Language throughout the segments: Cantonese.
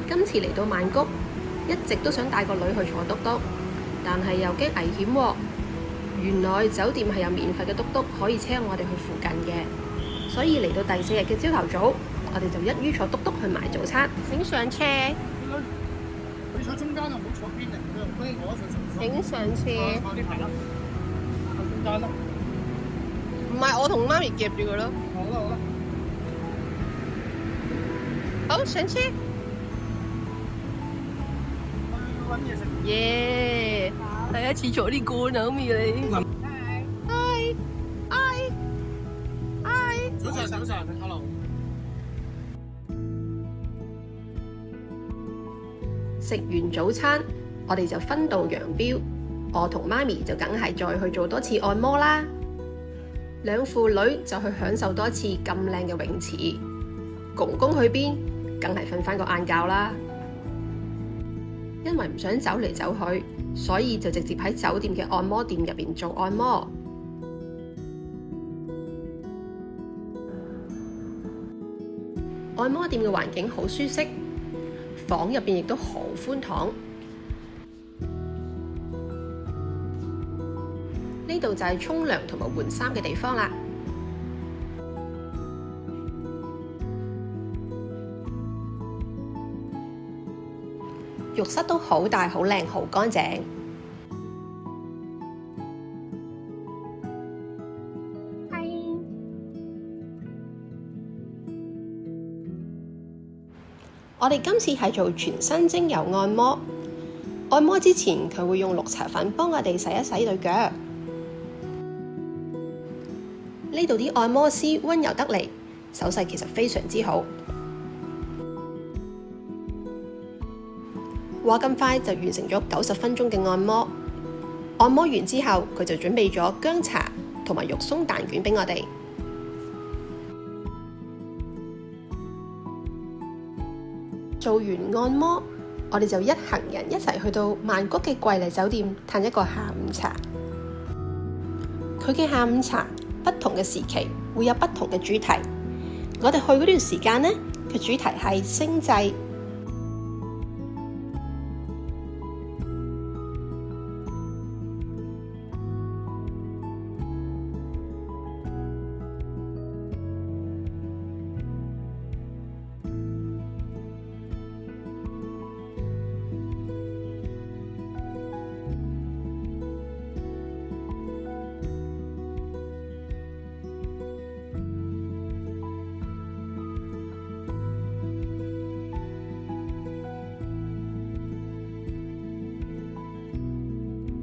今次嚟到曼谷，一直都想帶個女去坐篤篤，但係又驚危險喎。原來酒店係有免費嘅篤篤可以車我哋去附近嘅，所以嚟到第4日嘅朝頭早，我哋就一於坐篤篤去買早餐。請上車。你坐中間就唔好坐邊嚟，我請上車。坐呢排啦，坐中間啦。唔係我同媽咪夾住佢咯。好啦好啦。好，上車。揾嘢食。耶！第一次坐呢個啊，咪你。早晨 ，hello。食完早餐，我哋就分道揚鑣。我同媽咪就梗係再去做多次按摩啦。兩父女就去享受多次咁靚嘅泳池。公公去邊？梗係瞓返個晏覺啦。因為唔想走嚟走去，所以就直接喺酒店嘅按摩店入邊做按摩。按摩店嘅環境好舒適，房入邊亦都好寬敞。呢度就係沖涼同埋換衫嘅地方啦。浴室都好大、好靚、好乾淨。我哋今次係做全身精油按摩。按摩之前，佢會用綠茶粉幫我哋洗一洗對腳。呢度啲按摩師溫柔得嚟，手勢其實非常之好。話咁快就完成咗90分鐘嘅按摩。按摩完之後，佢就準備咗薑茶同埋肉鬆蛋卷俾我哋。做完按摩，我哋就一行人一齊去到曼谷嘅瑰麗酒店嘆一個下午茶。佢嘅下午茶不同嘅時期會有不同嘅主題。我哋去嗰段時間呢，佢主題係星際。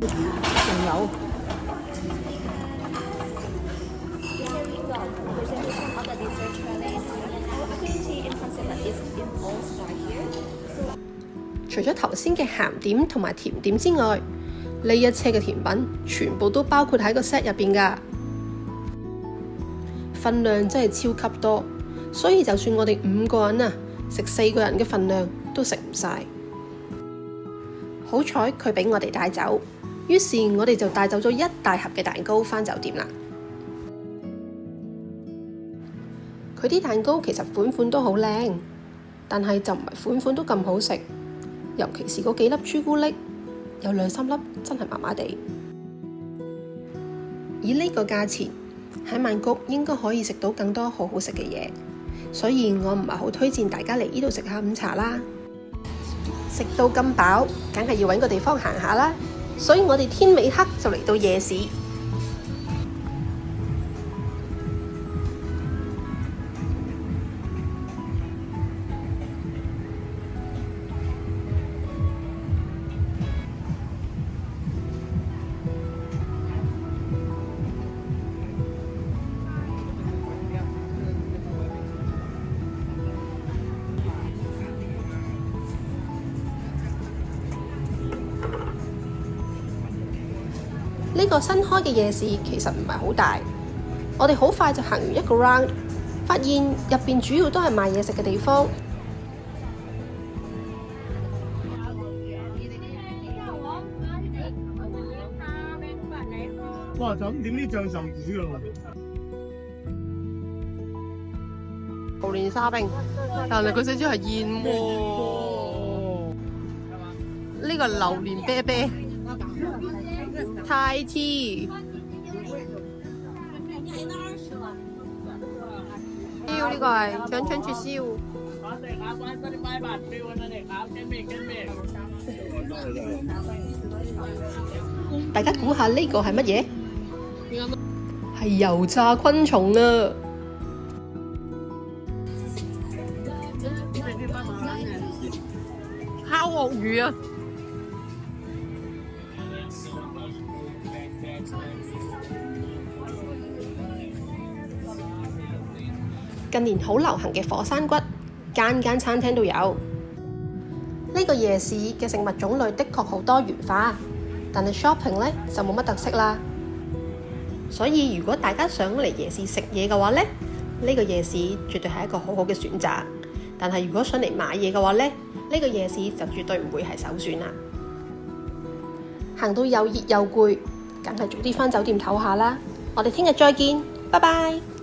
仲有除咗頭先嘅鹹點同埋甜點之外，呢一車嘅甜品全部都包括喺個 set 入邊㗎，份量真係超級多，所以就算我哋5個人啊，食4個人嘅份量都食唔晒。好彩佢俾我哋帶走，於是我哋就帶走咗一大盒嘅蛋糕返酒店啦。佢啲蛋糕其實款款都好靚，但係就唔係款款都咁好食。尤其是嗰幾粒朱古力，有2-3粒真係麻麻地。以呢個價錢喺曼谷應該可以食到更多好好食嘅嘢，所以我唔係好推薦大家嚟呢度食下午茶啦。食到咁飽，梗係要搵個地方行下啦。所以我哋天未黑就嚟到夜市。呢個新開嘅夜市其實唔係好大，我哋好快就行完一個 round， 發現入邊主要都係賣嘢食嘅地方。哇！就咁點啲醬就唔會㗎喎。榴蓮沙冰，但係佢寫住係燕窩。呢個榴蓮啤啤，泰 T， 燒呢個係腸腸串燒。大家估下呢個係乜嘢？係油炸昆蟲啊！烤鱷魚啊！近年好流行嘅火山骨，間間餐廳都有。呢個夜市嘅食物種類的確好多元化，但係 shopping 呢就冇乜特色啦。所以如果大家想嚟夜市食嘢嘅話呢，呢個夜市絕對係一個好好嘅選擇。但係如果想嚟買嘢嘅話呢，呢個夜市就絕對唔會係首選啦。行到又熱又攰，梗係早啲返酒店唞下啦。我哋聽日再見，拜拜。